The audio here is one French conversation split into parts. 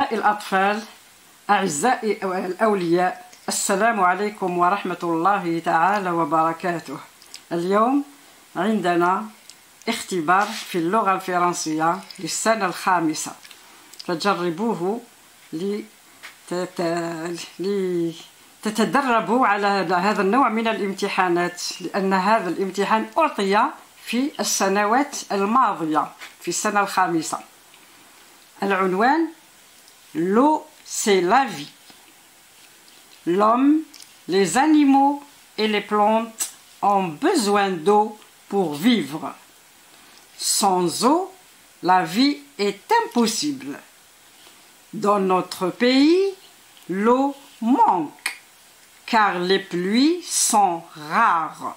الأطفال أعزائي الأولياء، السلام عليكم ورحمة الله تعالى وبركاته. اليوم عندنا اختبار في اللغة الفرنسية للسنة الخامسة، فجربوه لتتدربوا على هذا النوع من الامتحانات، لأن هذا الامتحان أعطي في السنوات الماضية في السنة الخامسة. العنوان: L'eau, c'est la vie. L'homme, les animaux et les plantes ont besoin d'eau pour vivre. Sans eau, la vie est impossible. Dans notre pays, l'eau manque, car les pluies sont rares.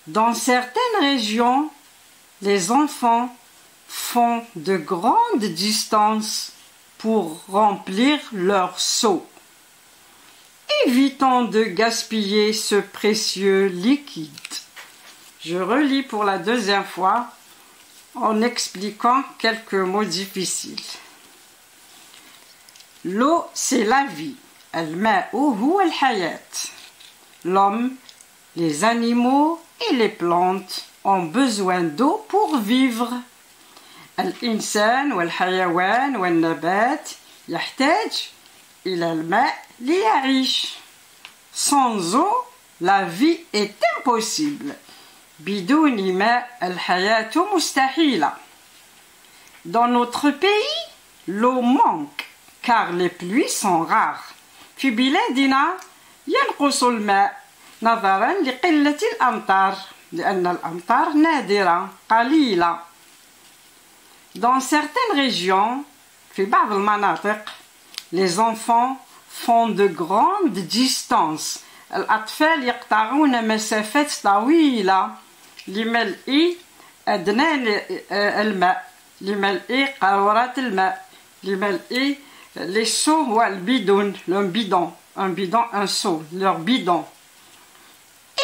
Dans certaines régions, les enfants font de grandes distances pour remplir leur seau. Évitons de gaspiller ce précieux liquide. Je relis pour la deuxième fois en expliquant quelques mots difficiles. L'eau, c'est la vie. الماء هو الحياة. L'homme, les animaux et les plantes ont besoin d'eau pour vivre. الإنسان والحيوان والنبات يحتاج إلى الماء ليعيش. Sans eau, la vie est impossible. بدون ماء الحياة مستحيلة. Dans notre pays, l'eau manque, car les pluies sont rares. في بلادنا ينقص الماء نظرا لقلة الأمطار، لأن الأمطار نادرة قليلة. Dans certaines régions, في بعض المناطق، les enfants font de grandes distances. الأطفال يقطعون مسافات طويلة لملء أدنان الماء، لملء قارورات الماء، لملء les seaux والبيدون، un bidon, un seau, leur bidon.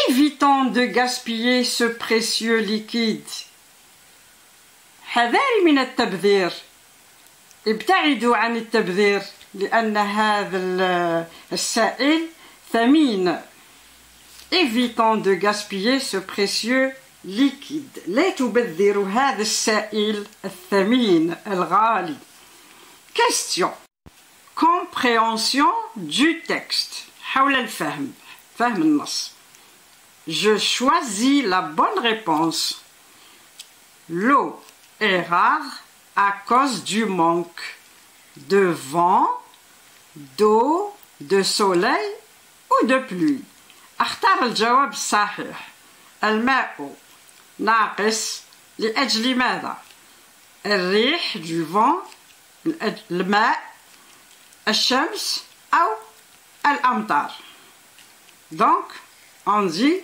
Évitons de gaspiller ce précieux liquide. حذاري من التبذير. ابتعدوا عن التبذير لأن هذا السائل ثمين. Évitons de gaspiller ce précieux liquide. لا تبذروا هذا السائل الثمين الغالي. Question. Compréhension du texte. حول الفهم. فهم النص. Je choisis la bonne réponse. L'eau est rare à cause du manque de vent, d'eau, de soleil ou de pluie. اختار الجواب الصحيح. الماء ناقص لأجل ماذا؟ الريح du vent، الماء، الشمس أو الأمطار. Donc, on dit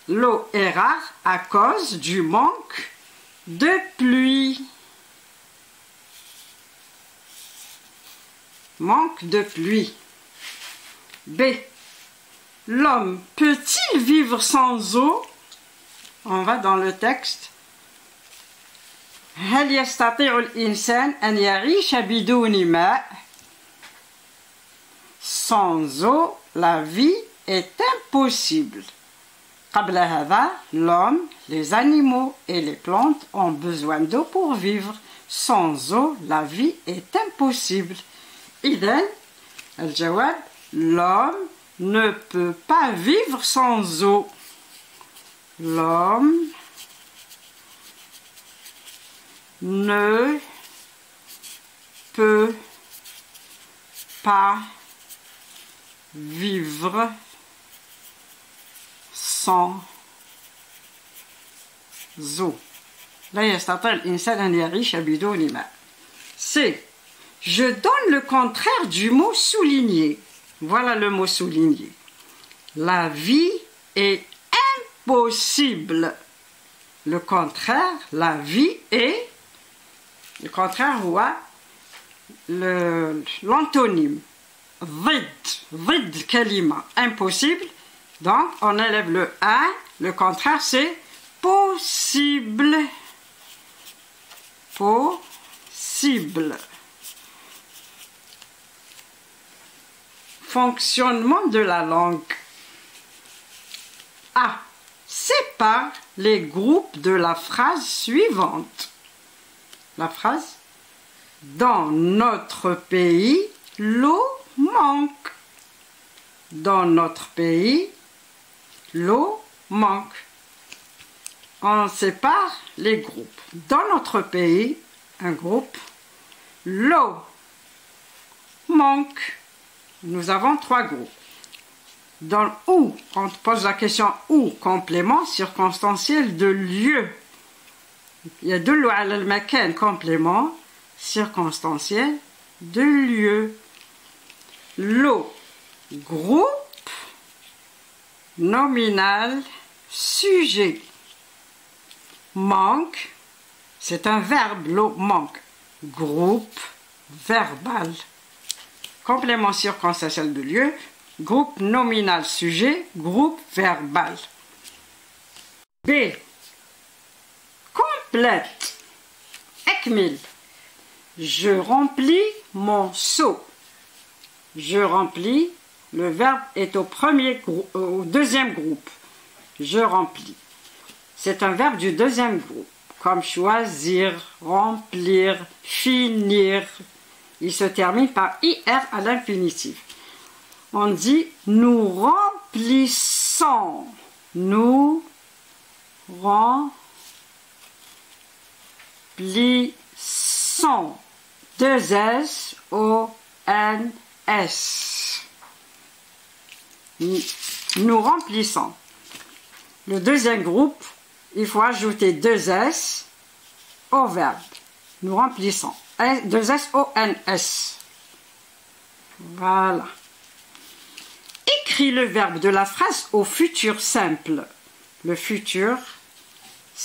l'eau est rare à cause du manque de pluie. Manque de pluie. B. L'homme peut-il vivre sans eau? On va dans le texte. هل يستطيع الإنسان أن يعيش بدون ماء؟ Sans eau, la vie est impossible. قبل هذا, l'homme, les animaux et les plantes ont besoin d'eau pour vivre. Sans eau, la vie est impossible. إذن الجواب: l'homme ne peut pas vivre sans eau. L'homme ne peut pas vivre sans eau. لا يستطيع الإنسان أن يعيش بدون ماء. C'est: je donne le contraire du mot souligné. Voilà le mot souligné. La vie est impossible. Le contraire, la vie est. Le contraire, هو l'antonyme. ضد كلمة impossible. Donc, on élève le 1. Le contraire, c'est possible. Possible. fonctionnement de la langue. A. Sépare les groupes de la phrase suivante. La phrase: dans notre pays, l'eau manque. Dans notre pays, l'eau manque. On sépare les groupes. Dans notre pays, un groupe, l'eau manque. Nous avons trois groupes. Dans où, quand on pose la question où, complément circonstanciel de lieu. Il y a deux ala al-makan, complément circonstanciel de lieu. L'eau, groupe, nominal, sujet. Manque, c'est un verbe, l'eau manque. Groupe, verbal. Complément circonstanciel de lieu, groupe nominal sujet, groupe verbal. B. Complète. Ekmil. Je remplis mon seau. Je remplis. Le verbe est au deuxième groupe. Je remplis. C'est un verbe du deuxième groupe, comme choisir, remplir, finir. Il se termine par IR à l'infinitif. On dit nous remplissons. Nous remplissons. Deux S, O, N, S. Nous remplissons. Le deuxième groupe, il faut ajouter deux S au verbe. Nous remplissons. Deux S, O, N, S. Voilà. Écris le verbe de la phrase au futur simple. Le futur,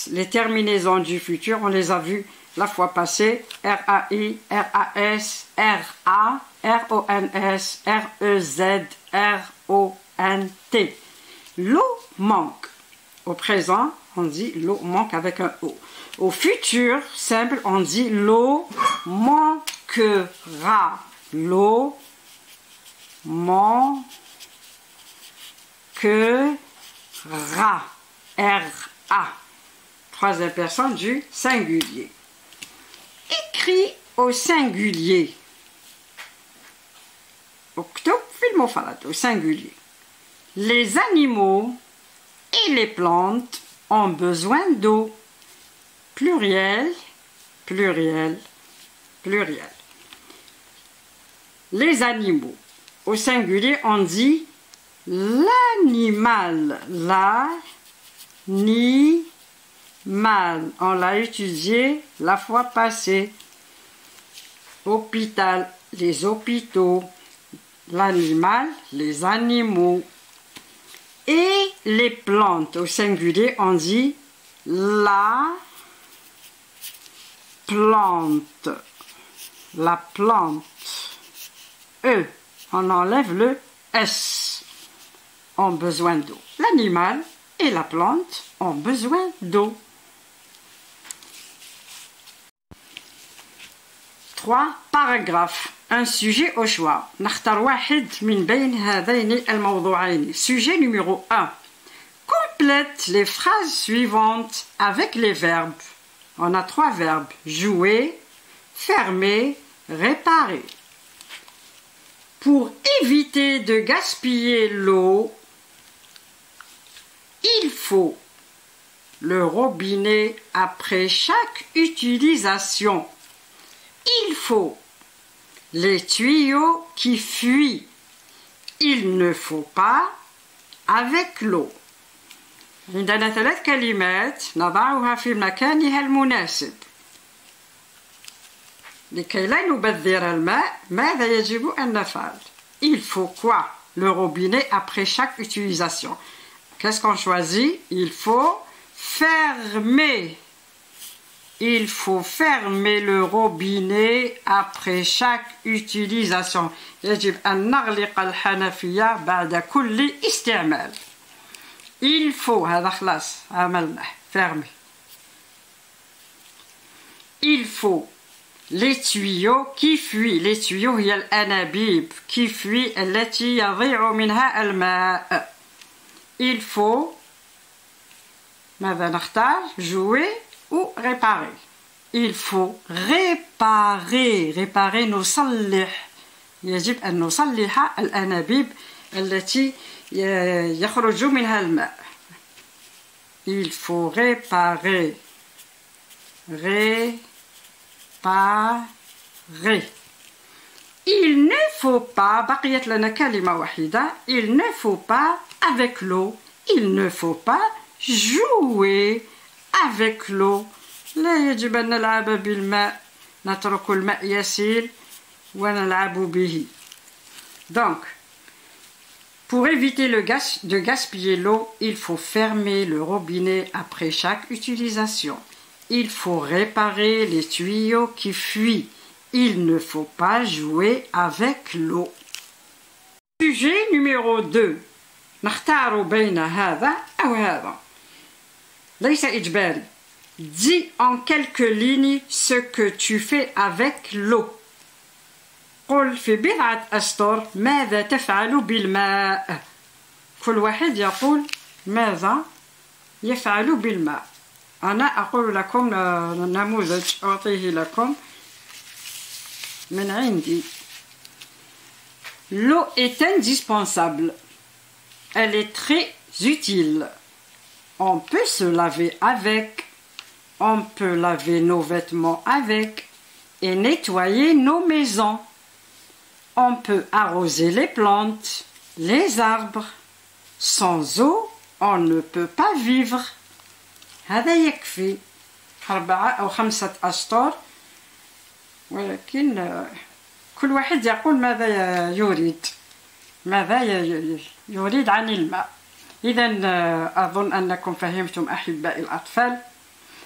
les terminaisons du futur, on les a vues la fois passée. R-A-I, R-A-S, R-A, R-O-N-S, R-E-Z, R-O-N-T. L'eau manque. Au présent, on dit l'eau manque avec un O. Au futur simple, on dit l'eau manquera. L'eau manquera. R-A. Troisième personne du singulier. Écrit au singulier. Octobre, film au singulier. Les animaux et les plantes ont besoin d'eau. Pluriel, pluriel, pluriel. Les animaux. Au singulier, on dit l'animal. L'animal. On l'a étudié la fois passée. Hôpital, les hôpitaux. L'animal, les animaux. Et les plantes, au singulier, on dit la plante. La plante. E, on enlève le S. Ont besoin d'eau. L'animal et la plante ont besoin d'eau. 3 paragraphes. Un sujet au choix. نختار واحد من بين هذين الموضوعين. Sujet numéro 1. Complète les phrases suivantes avec les verbes. On a 3 verbes. Jouer, fermer, réparer. Pour éviter de gaspiller l'eau, il faut le robinet après chaque utilisation. Il faut les tuyaux qui fuient. Il ne faut pas avec l'eau. عندنا 3 كلمات نضعها في مكانها المناسب. لكي لا نبذر الماء ماذا يجب أن نفعل؟ Il faut quoi? Le robinet après chaque utilisation. Qu'est-ce qu'on choisit? Il faut fermer. Il faut fermer le robinet après chaque utilisation. يجب أن نغلق الحنفية بعد كل استعمال. Il faut هذا خلاص عملناه fermer. Il faut les tuyaux qui fuient. Les tuyaux هي الأنابيب qui fuient التي يضيع منها الماء. Il faut ماذا نختار؟ jouer ou réparer. Il faut réparer. réparer نصلح. يجب أن نصلح الأنابيب التي يخرج منها الماء. Il faut réparer. réparer. Il ne faut pas بقيت لنا كلمة واحدة. Il ne faut pas avec l'eau. Il ne faut pas jouer avec l'eau. لا يجب أن نلعب بالماء. نترك الماء يسيل ونلعب به. Donc, pour éviter de gaspiller l'eau, il faut fermer le robinet après chaque utilisation. Il faut réparer les tuyaux qui fuient. Il ne faut pas jouer avec l'eau. Sujet numéro 2. نختار بين هذا أو هذا. ليس إجباري. Dis en quelques lignes ce que tu fais avec l'eau. قل في بضعة أسطر ماذا تفعل بالماء. كل واحد يقول ماذا يفعل بالماء. أنا أقول لكم نموذج أعطيه لكم من عندي. L'eau est indispensable. Elle est très utile. On peut se laver avec. On peut laver nos vêtements avec et nettoyer nos maisons. On peut arroser les plantes, les arbres. Sans eau, on ne peut pas vivre. هذا يكفي 4 أو 5 أسطر ولكن كل واحد يقول ماذا يريد يريد عن الماء. إذا أظن أنكم فهمتم أحبائي الأطفال.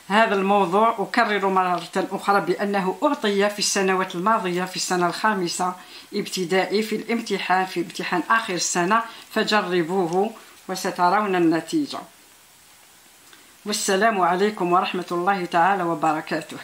هذا الموضوع أكرر مرة أخرى بأنه أعطي في السنوات الماضية في السنة الخامسة ابتدائي في امتحان آخر السنة، فجربوه وسترون النتيجة. والسلام عليكم ورحمة الله تعالى وبركاته.